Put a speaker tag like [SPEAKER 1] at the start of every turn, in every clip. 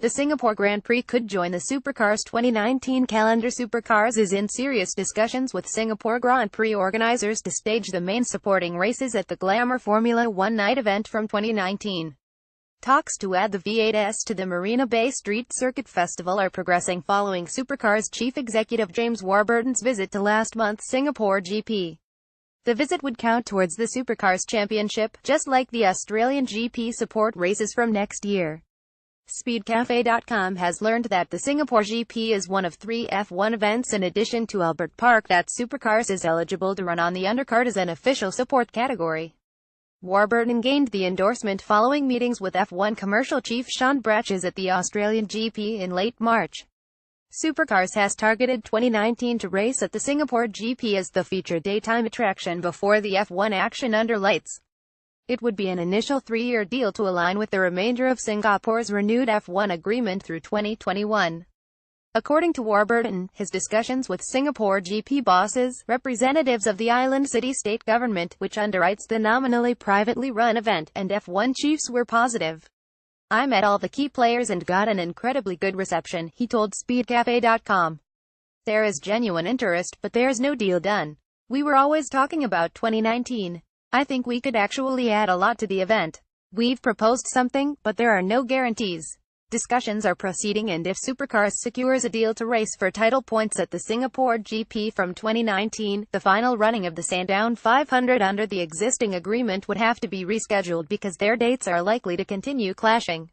[SPEAKER 1] The Singapore Grand Prix could join the Supercars 2019 calendar. Supercars is in serious discussions with Singapore Grand Prix organizers to stage the main supporting races at the glamour Formula One night event from 2019. Talks to add the V8s to the Marina Bay Street Circuit Festival are progressing following Supercars chief executive James Warburton's visit to last month's Singapore GP. The visit would count towards the Supercars Championship, just like the Australian GP support races from next year. Speedcafe.com has learned that the Singapore GP is one of 3 F1 events in addition to Albert Park that Supercars is eligible to run on the undercard as an official support category. Warburton gained the endorsement following meetings with F1 commercial chief Sean Bratches at the Australian GP in late March. Supercars has targeted 2019 to race at the Singapore GP as the featured daytime attraction before the F1 action under lights. It would be an initial 3-year deal to align with the remainder of Singapore's renewed F1 agreement through 2021. According to Warburton, his discussions with Singapore GP bosses, representatives of the island city-state government, which underwrites the nominally privately run event, and F1 chiefs were positive. "I met all the key players and got an incredibly good reception," he told Speedcafe.com. "There is genuine interest, but there's no deal done. We were always talking about 2019. I think we could actually add a lot to the event. We've proposed something, but there are no guarantees. Discussions are proceeding, and if Supercars secures a deal to race for title points at the Singapore GP from 2019, the final running of the Sandown 500 under the existing agreement would have to be rescheduled because their dates are likely to continue clashing."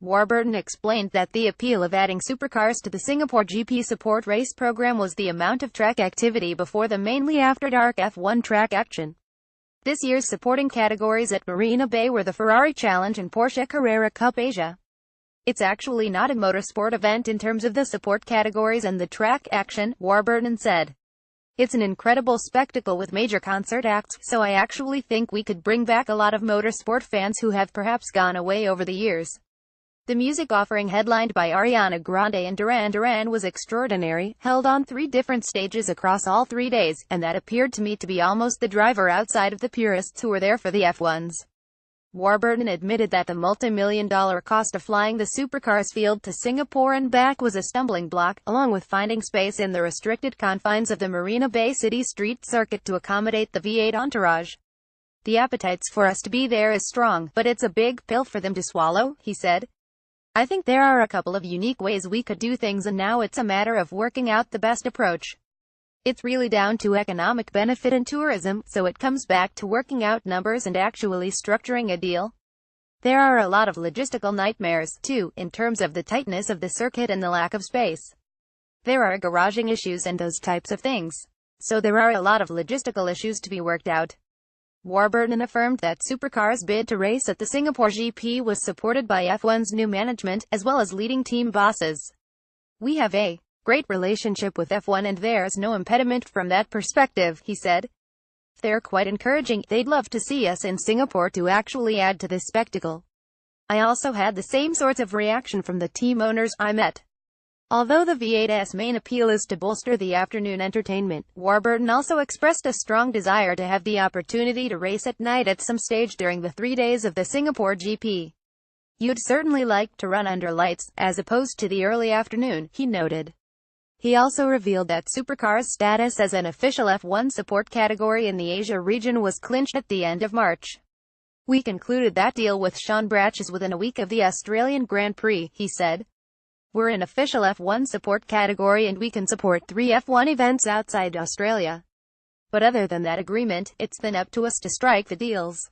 [SPEAKER 1] Warburton explained that the appeal of adding Supercars to the Singapore GP support race program was the amount of track activity before the mainly after-dark F1 track action. This year's supporting categories at Marina Bay were the Ferrari Challenge and Porsche Carrera Cup Asia. "It's actually not a motorsport event in terms of the support categories and the track action," Warburton said. "It's an incredible spectacle with major concert acts, so I actually think we could bring back a lot of motorsport fans who have perhaps gone away over the years." The music offering, headlined by Ariana Grande and Duran Duran, was extraordinary, held on 3 different stages across all 3 days, and that appeared to me to be almost the driver outside of the purists who were there for the F1s. Warburton admitted that the multi-million-dollar cost of flying the Supercars field to Singapore and back was a stumbling block, along with finding space in the restricted confines of the Marina Bay City Street Circuit to accommodate the V8 entourage. "The appetites for us to be there is strong, but it's a big pill for them to swallow," he said. "I think there are a couple of unique ways we could do things, and now it's a matter of working out the best approach. It's really down to economic benefit and tourism, so it comes back to working out numbers and actually structuring a deal. There are a lot of logistical nightmares, too, in terms of the tightness of the circuit and the lack of space. There are garaging issues and those types of things. So there are a lot of logistical issues to be worked out." Warburton affirmed that Supercars' bid to race at the Singapore GP was supported by F1's new management, as well as leading team bosses. "We have a great relationship with F1 and there's no impediment from that perspective," he said. "They're quite encouraging. They'd love to see us in Singapore to actually add to this spectacle. I also had the same sorts of reaction from the team owners I met." Although the V8's main appeal is to bolster the afternoon entertainment, Warburton also expressed a strong desire to have the opportunity to race at night at some stage during the 3 days of the Singapore GP. "You'd certainly like to run under lights, as opposed to the early afternoon," he noted. He also revealed that Supercars' status as an official F1 support category in the Asia region was clinched at the end of March. "We concluded that deal with Sean Bratches within a week of the Australian Grand Prix," he said. "We're an official F1 support category and we can support 3 F1 events outside Australia. But other than that agreement, it's then up to us to strike the deals."